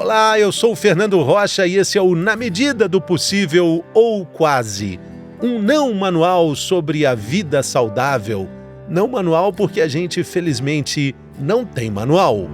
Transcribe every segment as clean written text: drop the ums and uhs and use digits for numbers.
Olá, eu sou o Fernando Rocha e esse é o Na Medida do Possível ou Quase. Um não manual sobre a vida saudável. Não manual porque a gente, felizmente, não tem manual.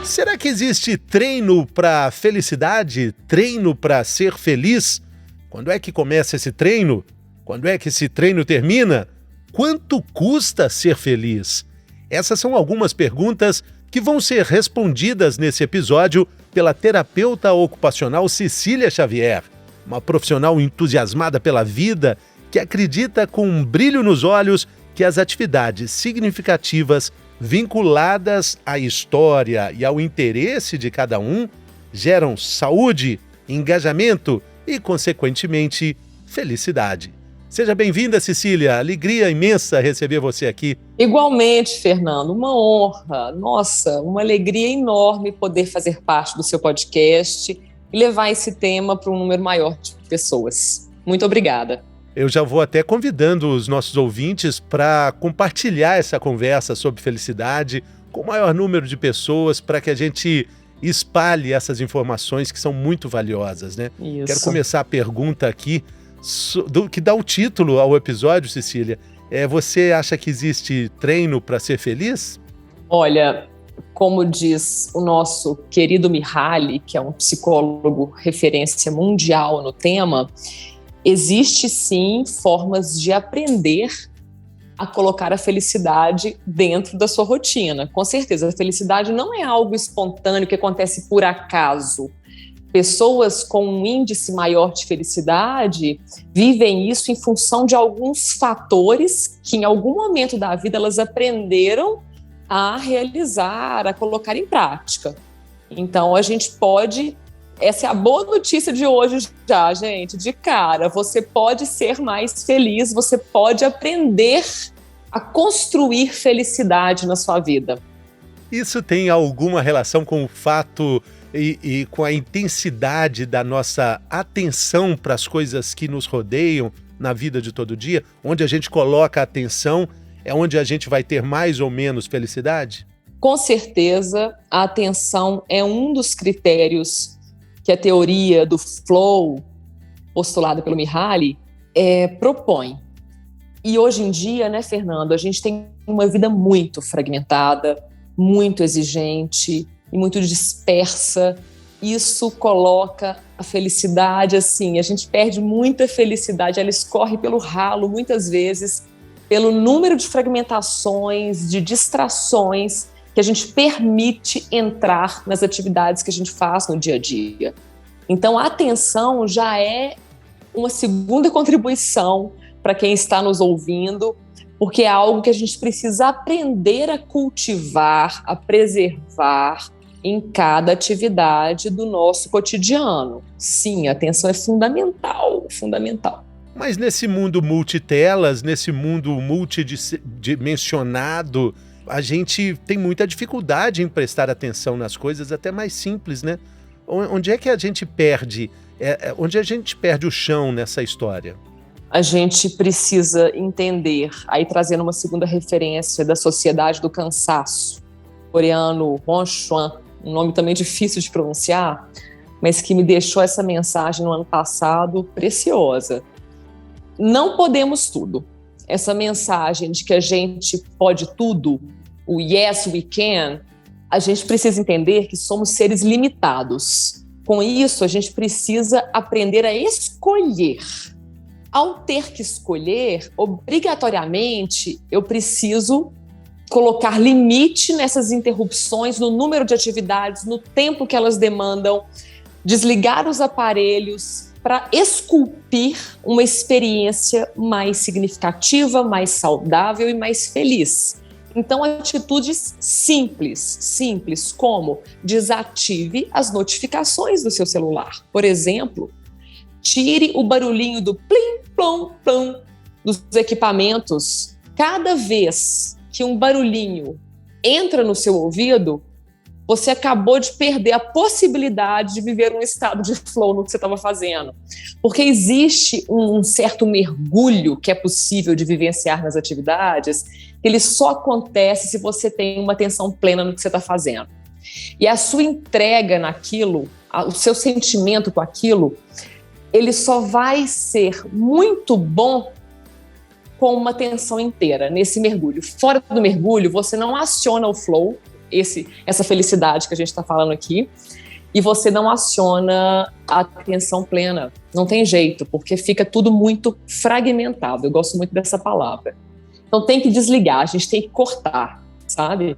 Será que existe treino para felicidade? Treino para ser feliz? Quando é que começa esse treino? Quando é que esse treino termina? Quanto custa ser feliz? Essas são algumas perguntas que vão ser respondidas nesse episódio pela terapeuta ocupacional Cecília Xavier, uma profissional entusiasmada pela vida que acredita com um brilho nos olhos que as atividades significativas vinculadas à história e ao interesse de cada um geram saúde, engajamento e, consequentemente, felicidade. Seja bem-vinda, Cecília. Alegria imensa receber você aqui. Igualmente, Fernando. Uma honra. Nossa, uma alegria enorme poder fazer parte do seu podcast e levar esse tema para um número maior de pessoas. Muito obrigada. Eu já vou até convidando os nossos ouvintes para compartilhar essa conversa sobre felicidade com o maior número de pessoas para que a gente espalhe essas informações que são muito valiosas, né? Isso. Quero começar a pergunta aqui que dá o título ao episódio, Cecília. Você acha que existe treino para ser feliz? Olha, como diz o nosso querido Mihaly, que é um psicólogo referência mundial no tema, existe sim formas de aprender a colocar a felicidade dentro da sua rotina. Com certeza, a felicidade não é algo espontâneo que acontece por acaso. Pessoas com um índice maior de felicidade vivem isso em função de alguns fatores que em algum momento da vida elas aprenderam a realizar, a colocar em prática. Então a gente pode, essa é a boa notícia de hoje já, gente, de cara, você pode ser mais feliz, você pode aprender a construir felicidade na sua vida. Isso tem alguma relação com o fato e com a intensidade da nossa atenção para as coisas que nos rodeiam na vida de todo dia? Onde a gente coloca a atenção é onde a gente vai ter mais ou menos felicidade? Com certeza, a atenção é um dos critérios que a teoria do flow, postulada pelo Mihaly, propõe. E hoje em dia, né, Fernando, a gente tem uma vida muito fragmentada, muito exigente e muito dispersa. Isso coloca a felicidade assim, a gente perde muita felicidade, ela escorre pelo ralo muitas vezes, pelo número de fragmentações, de distrações que a gente permite entrar nas atividades que a gente faz no dia a dia. Então a atenção já é uma segunda contribuição para quem está nos ouvindo, porque é algo que a gente precisa aprender a cultivar, a preservar em cada atividade do nosso cotidiano. Sim, a atenção é fundamental, fundamental. Mas nesse mundo multitelas, nesse mundo multidimensionado, a gente tem muita dificuldade em prestar atenção nas coisas até mais simples, né? Onde é que a gente perde? Onde a gente perde o chão nessa história? A gente precisa entender, aí trazendo uma segunda referência da Sociedade do Cansaço, coreano Won Chun, um nome também difícil de pronunciar, mas que me deixou essa mensagem no ano passado preciosa. Não podemos tudo. Essa mensagem de que a gente pode tudo, o yes we can, a gente precisa entender que somos seres limitados. Com isso, a gente precisa aprender a escolher. Ao ter que escolher, obrigatoriamente, eu preciso colocar limite nessas interrupções, no número de atividades, no tempo que elas demandam, desligar os aparelhos para esculpir uma experiência mais significativa, mais saudável e mais feliz. Então, atitudes simples, como desative as notificações do seu celular. Por exemplo, tire o barulhinho do plim, plom, plom dos equipamentos. Cada vez que um barulhinho entra no seu ouvido, você acabou de perder a possibilidade de viver um estado de flow no que você estava fazendo. Porque existe um certo mergulho que é possível de vivenciar nas atividades, que ele só acontece se você tem uma atenção plena no que você está fazendo. E a sua entrega naquilo, o seu sentimento com aquilo, ele só vai ser muito bom com uma atenção inteira nesse mergulho. Fora do mergulho, você não aciona o flow, essa felicidade que a gente está falando aqui, e você não aciona a atenção plena. Não tem jeito, porque fica tudo muito fragmentado. Eu gosto muito dessa palavra. Então tem que desligar, a gente tem que cortar, sabe?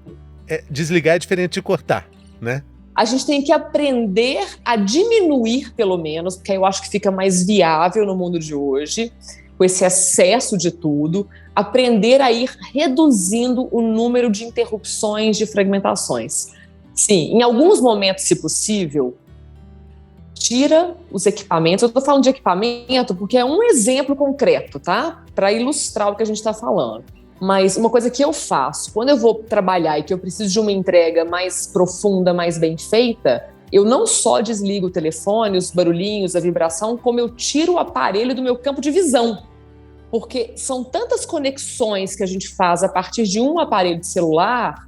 Desligar é diferente de cortar, né? A gente tem que aprender a diminuir, pelo menos, porque eu acho que fica mais viável no mundo de hoje, com esse excesso de tudo, aprender a ir reduzindo o número de interrupções, de fragmentações. Sim, em alguns momentos, se possível, tira os equipamentos. Eu estou falando de equipamento porque é um exemplo concreto, tá? Para ilustrar o que a gente está falando. Mas uma coisa que eu faço, quando eu vou trabalhar e que eu preciso de uma entrega mais profunda, mais bem feita, eu não só desligo o telefone, os barulhinhos, a vibração, como eu tiro o aparelho do meu campo de visão. Porque são tantas conexões que a gente faz a partir de um aparelho de celular,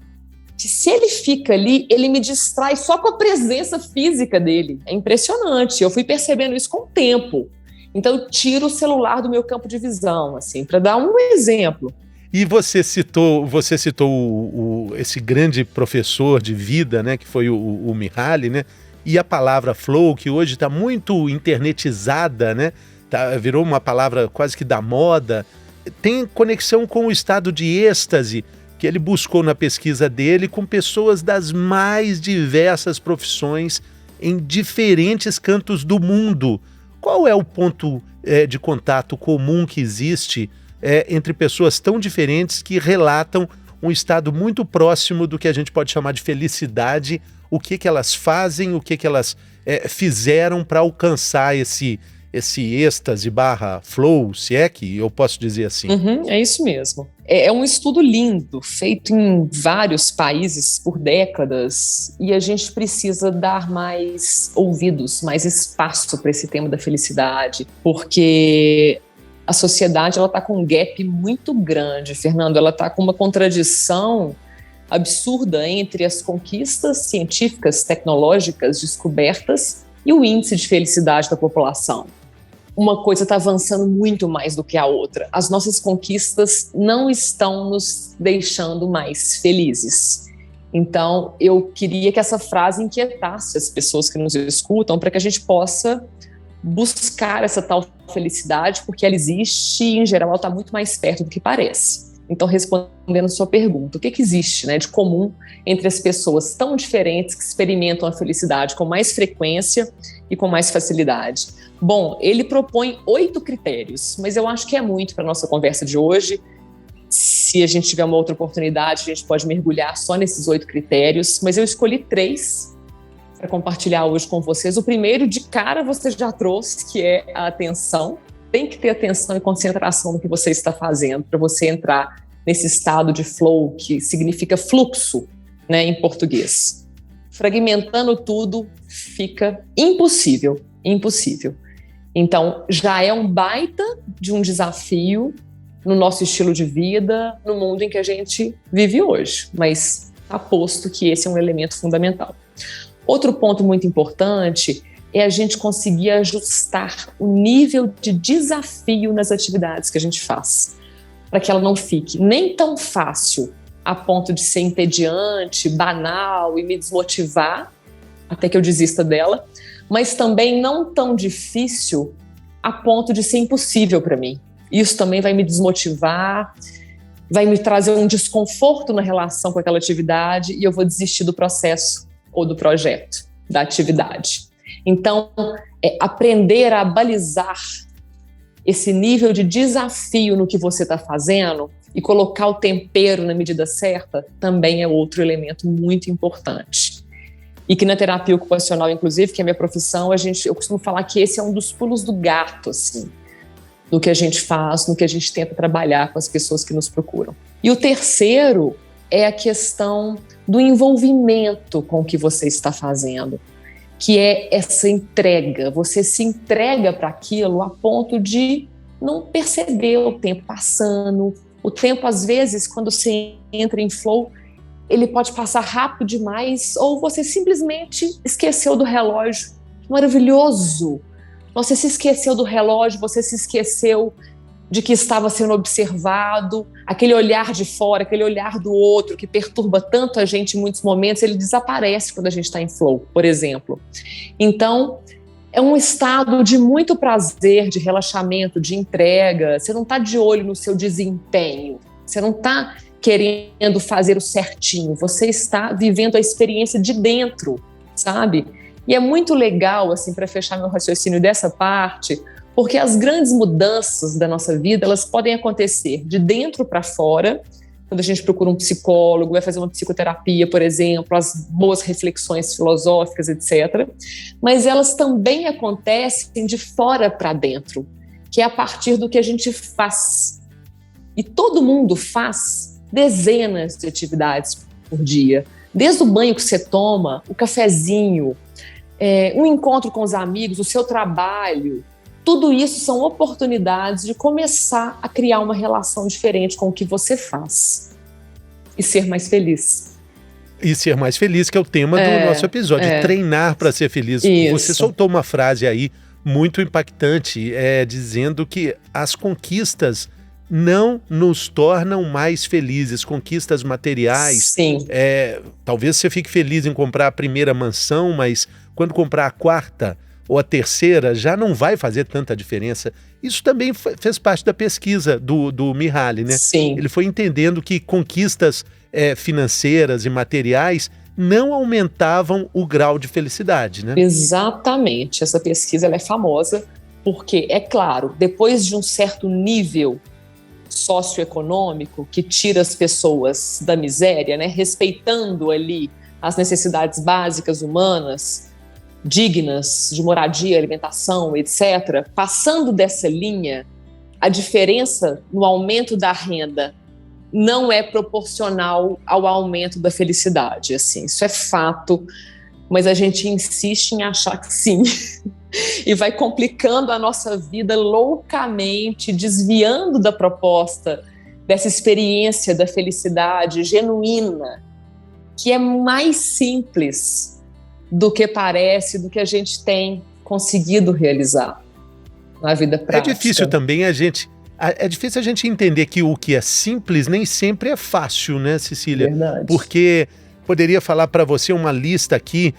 que se ele fica ali, ele me distrai só com a presença física dele. É impressionante. Eu fui percebendo isso com o tempo. Então, eu tiro o celular do meu campo de visão, assim, para dar um exemplo. E você citou esse grande professor de vida, né, que foi o Mihaly, né? E a palavra flow, que hoje está muito internetizada, né? Virou uma palavra quase que da moda. Tem conexão com o estado de êxtase que ele buscou na pesquisa dele com pessoas das mais diversas profissões em diferentes cantos do mundo. Qual é o ponto de contato comum que existe entre pessoas tão diferentes que relatam um estado muito próximo do que a gente pode chamar de felicidade? O que elas fazem, o que elas fizeram para alcançar esse êxtase / flow, se é que eu posso dizer assim? É isso mesmo. É um estudo lindo, feito em vários países por décadas, e a gente precisa dar mais ouvidos, mais espaço para esse tema da felicidade, porque a sociedade está com um gap muito grande, Fernando. Ela está com uma contradição absurda entre as conquistas científicas, tecnológicas, descobertas e o índice de felicidade da população. Uma coisa está avançando muito mais do que a outra. As nossas conquistas não estão nos deixando mais felizes. Então, eu queria que essa frase inquietasse as pessoas que nos escutam para que a gente possa buscar essa tal felicidade, porque ela existe e, em geral, ela está muito mais perto do que parece. Então, respondendo a sua pergunta, o que existe, né, de comum entre as pessoas tão diferentes que experimentam a felicidade com mais frequência e com mais facilidade? Bom, ele propõe 8 critérios, mas eu acho que é muito para a nossa conversa de hoje. Se a gente tiver uma outra oportunidade, a gente pode mergulhar só nesses 8 critérios, mas eu escolhi 3 para compartilhar hoje com vocês. O primeiro, de cara, você já trouxe, que é a atenção. Tem que ter atenção e concentração no que você está fazendo para você entrar nesse estado de flow, que significa fluxo, né, em português. Fragmentando tudo, fica impossível. Então, já é um baita de um desafio no nosso estilo de vida, no mundo em que a gente vive hoje. Mas está posto que esse é um elemento fundamental. Outro ponto muito importante é a gente conseguir ajustar o nível de desafio nas atividades que a gente faz, para que ela não fique nem tão fácil a ponto de ser entediante, banal e me desmotivar, até que eu desista dela, mas também não tão difícil a ponto de ser impossível para mim. Isso também vai me desmotivar, vai me trazer um desconforto na relação com aquela atividade e eu vou desistir do processo ou do projeto, da atividade. Então, aprender a balizar esse nível de desafio no que você está fazendo e colocar o tempero na medida certa também é outro elemento muito importante. E que na terapia ocupacional, inclusive, que é a minha profissão, eu costumo falar que esse é um dos pulos do gato, assim, no que a gente faz, no que a gente tenta trabalhar com as pessoas que nos procuram. E o terceiro é a questão do envolvimento com o que você está fazendo, que é essa entrega. Você se entrega para aquilo a ponto de não perceber o tempo passando. O tempo, às vezes, quando você entra em flow, ele pode passar rápido demais, ou você simplesmente esqueceu do relógio. Maravilhoso! Você se esqueceu do relógio, você se esqueceu de que estava sendo observado, aquele olhar de fora, aquele olhar do outro que perturba tanto a gente em muitos momentos, ele desaparece quando a gente está em flow, por exemplo. Então, é um estado de muito prazer, de relaxamento, de entrega. Você não está de olho no seu desempenho, você não está querendo fazer o certinho, você está vivendo a experiência de dentro, sabe? E é muito legal, assim, para fechar meu raciocínio dessa parte, porque as grandes mudanças da nossa vida, elas podem acontecer de dentro para fora, quando a gente procura um psicólogo, vai fazer uma psicoterapia, por exemplo, as boas reflexões filosóficas, etc. Mas elas também acontecem de fora para dentro, que é a partir do que a gente faz. E todo mundo faz dezenas de atividades por dia, desde o banho que você toma, o cafezinho, um encontro com os amigos, o seu trabalho. Tudo isso são oportunidades de começar a criar uma relação diferente com o que você faz e ser mais feliz. E ser mais feliz, que é o tema do nosso episódio, treinar para ser feliz. Isso. Você soltou uma frase aí muito impactante, dizendo que as conquistas não nos tornam mais felizes, conquistas materiais. Sim. Talvez você fique feliz em comprar a primeira mansão, mas quando comprar a quarta ou a terceira, já não vai fazer tanta diferença. Isso também fez parte da pesquisa do Mihaly, né? Sim. Ele foi entendendo que conquistas financeiras e materiais não aumentavam o grau de felicidade, né? Exatamente. Essa pesquisa ela é famosa porque, é claro, depois de um certo nível socioeconômico que tira as pessoas da miséria, né, respeitando ali as necessidades básicas humanas, dignas de moradia, alimentação, etc., passando dessa linha, a diferença no aumento da renda não é proporcional ao aumento da felicidade. Assim, isso é fato, mas a gente insiste em achar que sim. E vai complicando a nossa vida loucamente, desviando da proposta dessa experiência da felicidade genuína, que é mais simples do que parece, do que a gente tem conseguido realizar na vida prática. É difícil também a gente entender que o que é simples nem sempre é fácil, né, Cecília? Verdade. Porque poderia falar para você uma lista aqui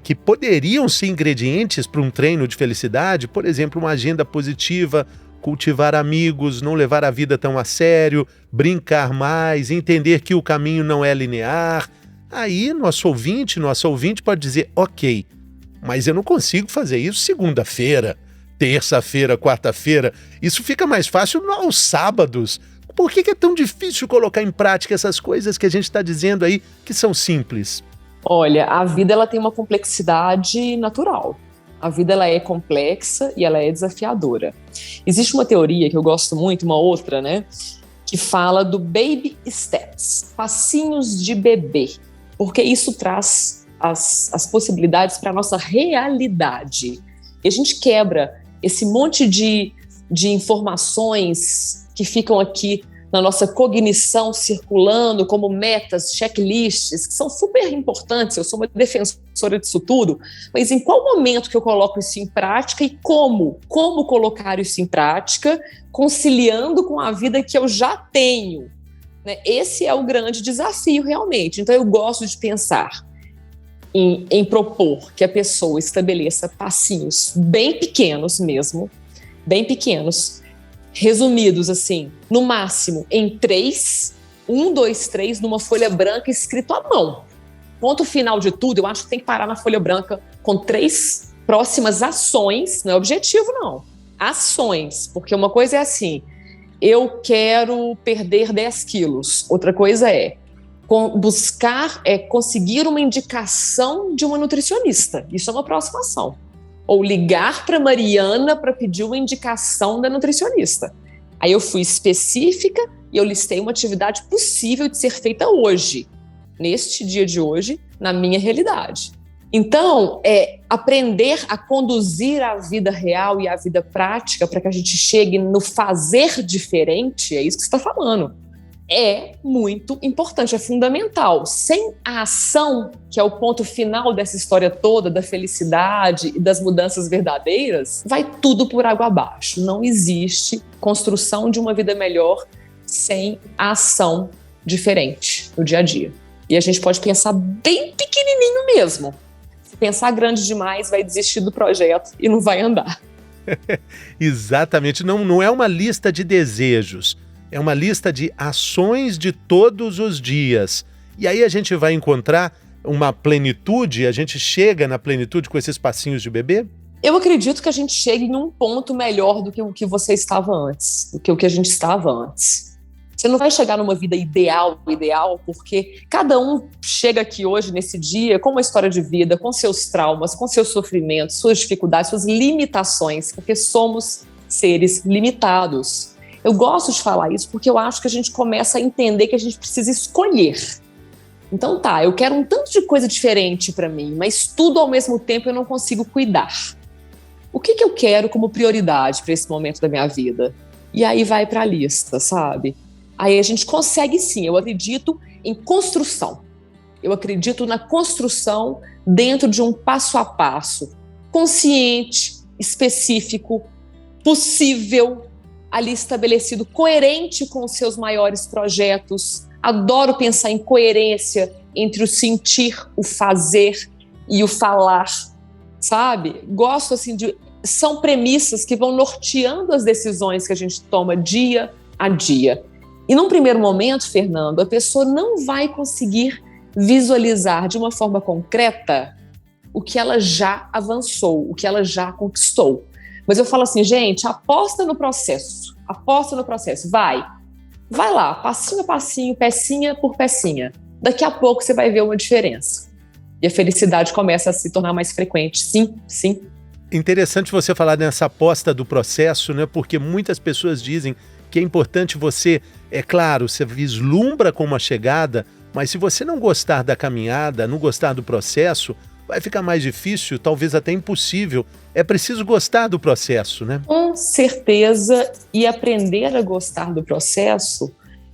que poderiam ser ingredientes para um treino de felicidade, por exemplo, uma agenda positiva, cultivar amigos, não levar a vida tão a sério, brincar mais, entender que o caminho não é linear. Aí nosso ouvinte pode dizer, ok, mas eu não consigo fazer isso segunda-feira, terça-feira, quarta-feira. Isso fica mais fácil aos sábados. Por que é tão difícil colocar em prática essas coisas que a gente está dizendo aí que são simples? Olha, a vida ela tem uma complexidade natural. A vida ela é complexa e ela é desafiadora. Existe uma teoria que eu gosto muito, uma outra, né, que fala do baby steps, passinhos de bebê, porque isso traz as possibilidades para a nossa realidade. E a gente quebra esse monte de informações que ficam aqui na nossa cognição circulando como metas, checklists, que são super importantes. Eu sou uma defensora disso tudo, mas em qual momento que eu coloco isso em prática e como colocar isso em prática, conciliando com a vida que eu já tenho, né? Esse é o grande desafio realmente. Então eu gosto de pensar em propor que a pessoa estabeleça passinhos bem pequenos mesmo, bem pequenos, resumidos assim, no máximo em 3, 1, 2, 3, numa folha branca escrito à mão. Ponto final de tudo, eu acho que tem que parar na folha branca com 3 próximas ações, não é objetivo não, ações, porque uma coisa é assim, eu quero perder 10 quilos, outra coisa é conseguir uma indicação de uma nutricionista, isso é uma próxima ação. Ou ligar para Mariana para pedir uma indicação da nutricionista. Aí eu fui específica, E eu listei uma atividade possível de ser feita hoje, neste dia de hoje, na minha realidade. Então, aprender a conduzir a vida real e a vida prática para que a gente chegue no fazer diferente, é isso que você está falando. É muito importante, é fundamental. Sem a ação, que é o ponto final dessa história toda, da felicidade e das mudanças verdadeiras, vai tudo por água abaixo. Não existe construção de uma vida melhor sem a ação diferente no dia a dia. E a gente pode pensar bem pequenininho mesmo. Se pensar grande demais, vai desistir do projeto e não vai andar. Exatamente. Não é uma lista de desejos. É uma lista de ações de todos os dias. E aí a gente vai encontrar uma plenitude, a gente chega na plenitude com esses passinhos de bebê? Eu acredito que a gente chegue em um ponto melhor do que o que você estava antes, do que o que a gente estava antes. Você não vai chegar numa vida ideal, porque cada um chega aqui hoje, nesse dia, com uma história de vida, com seus traumas, com seus sofrimentos, suas dificuldades, suas limitações, porque somos seres limitados. Eu gosto de falar isso porque eu acho que a gente começa a entender que a gente precisa escolher. Então tá, eu quero um tanto de coisa diferente para mim, mas tudo ao mesmo tempo eu não consigo cuidar. O que eu quero como prioridade para esse momento da minha vida? E aí vai para a lista, sabe? Aí a gente consegue sim, eu acredito em construção. Eu acredito na construção dentro de um passo a passo, consciente, específico, possível, ali estabelecido, coerente com os seus maiores projetos. Adoro pensar em coerência entre o sentir, o fazer e o falar, sabe? Gosto assim são premissas que vão norteando as decisões que a gente toma dia a dia. E num primeiro momento, Fernando, a pessoa não vai conseguir visualizar de uma forma concreta o que ela já avançou, o que ela já conquistou. Mas eu falo assim, gente, aposta no processo, vai lá, passinho a passinho, pecinha por pecinha. Daqui a pouco você vai ver uma diferença. E a felicidade começa a se tornar mais frequente, sim. Interessante você falar nessa aposta do processo, né? Porque muitas pessoas dizem que é importante você, é claro, você vislumbra com uma chegada, mas se você não gostar da caminhada, não gostar do processo, vai ficar mais difícil, talvez até impossível. É preciso gostar do processo, né? Com certeza, e aprender a gostar do processo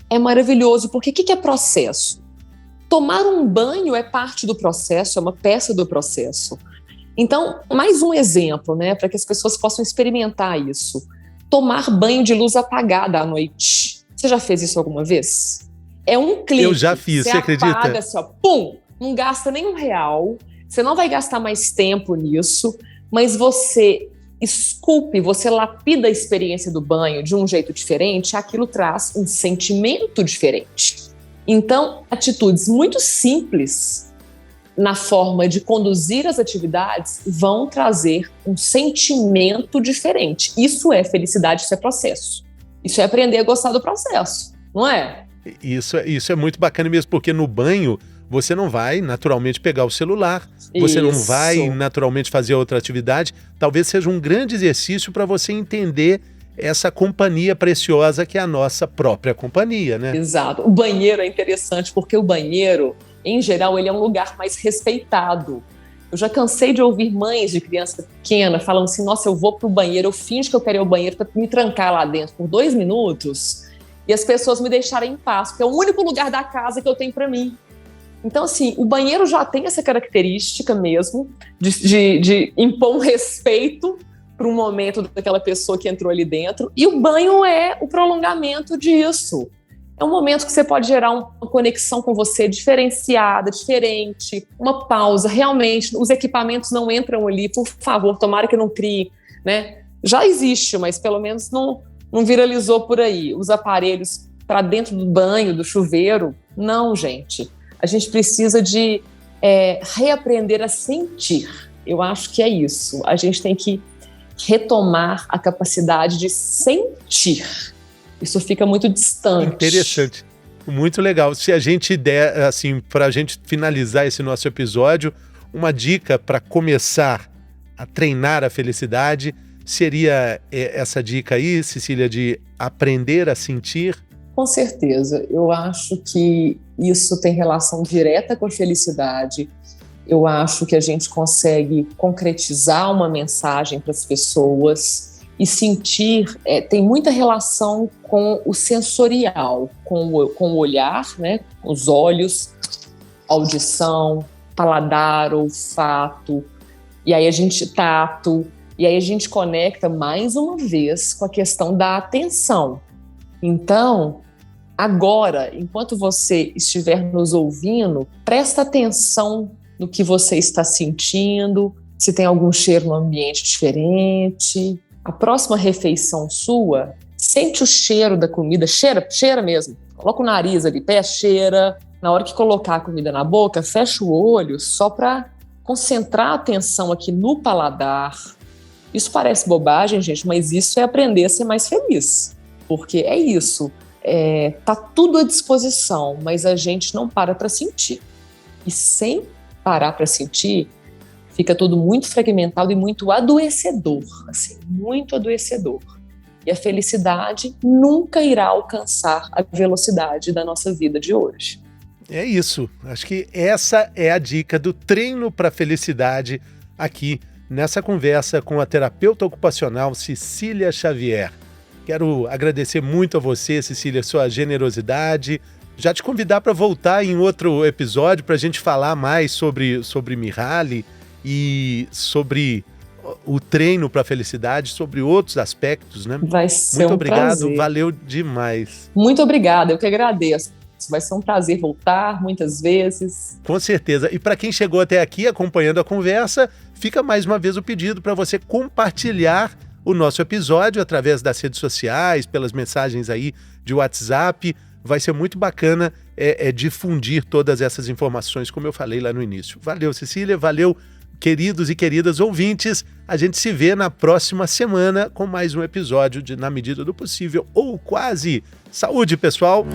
é maravilhoso, porque o que é processo? Tomar um banho é parte do processo, é uma peça do processo. Então, mais um exemplo, né, para que as pessoas possam experimentar isso. Tomar banho de luz apagada à noite. Você já fez isso alguma vez? É um clique. Eu já fiz, você acredita? Você apaga assim, ó, pum, não gasta nem R$1, você não vai gastar mais tempo nisso, mas você esculpe, você lapida a experiência do banho de um jeito diferente, aquilo traz um sentimento diferente. Então, atitudes muito simples na forma de conduzir as atividades vão trazer um sentimento diferente. Isso é felicidade, isso é processo. Isso é aprender a gostar do processo, não é? Isso é muito bacana mesmo, porque no banho você não vai naturalmente pegar o celular, você não vai naturalmente fazer outra atividade. Talvez seja um grande exercício para você entender essa companhia preciosa que é a nossa própria companhia, né? Exato. O banheiro é interessante porque o banheiro, em geral, ele é um lugar mais respeitado. Eu já cansei de ouvir mães de criança pequena falando assim, nossa, eu vou pro banheiro, eu finjo que eu quero ir ao banheiro para me trancar lá dentro por 2 minutos e as pessoas me deixarem em paz, porque é o único lugar da casa que eu tenho para mim. Então, assim, o banheiro já tem essa característica mesmo de impor um respeito para um momento daquela pessoa que entrou ali dentro, e o banho é o prolongamento disso. É um momento que você pode gerar uma conexão com você diferenciada, diferente, uma pausa. Realmente, os equipamentos não entram ali, por favor, tomara que não crie, né? Já existe, mas pelo menos não viralizou por aí. Os aparelhos para dentro do banho, do chuveiro, não, gente. A gente precisa de reaprender a sentir. Eu acho que é isso. A gente tem que retomar a capacidade de sentir. Isso fica muito distante. Interessante. Muito legal. Se a gente der, assim, para a gente finalizar esse nosso episódio, uma dica para começar a treinar a felicidade seria essa dica aí, Cecília, de aprender a sentir. Com certeza. Eu acho que isso tem relação direta com a felicidade. Eu acho que a gente consegue concretizar uma mensagem para as pessoas e sentir, tem muita relação com o sensorial, com o olhar, né? Os olhos, audição, paladar, olfato, e aí a gente tato, e aí a gente conecta mais uma vez com a questão da atenção. Então, agora, enquanto você estiver nos ouvindo, presta atenção no que você está sentindo, se tem algum cheiro no ambiente diferente. A próxima refeição sua, sente o cheiro da comida, cheira mesmo. Coloca o nariz ali, cheira. Na hora que colocar a comida na boca, fecha o olho só para concentrar a atenção aqui no paladar. Isso parece bobagem, gente, mas isso é aprender a ser mais feliz. Porque é isso, tá tudo à disposição, mas a gente não para sentir. E sem parar para sentir, fica tudo muito fragmentado e muito adoecedor, assim, muito adoecedor. E a felicidade nunca irá alcançar a velocidade da nossa vida de hoje. É isso, acho que essa é a dica do treino para a felicidade aqui nessa conversa com a terapeuta ocupacional Cecília Xavier. Quero agradecer muito a você, Cecília, sua generosidade. Já te convidar para voltar em outro episódio para a gente falar mais sobre Mihaly e sobre o treino para a felicidade, sobre outros aspectos, né? Vai ser muito um obrigado, prazer. Valeu demais. Muito obrigada, eu que agradeço. Vai ser um prazer voltar muitas vezes. Com certeza. E para quem chegou até aqui acompanhando a conversa, fica mais uma vez o pedido para você compartilhar o nosso episódio através das redes sociais, pelas mensagens aí de WhatsApp. Vai ser muito bacana difundir todas essas informações, como eu falei lá no início. Valeu, Cecília, valeu, queridos e queridas ouvintes. A gente se vê na próxima semana com mais um episódio de Na Medida do Possível, ou quase. Saúde, pessoal!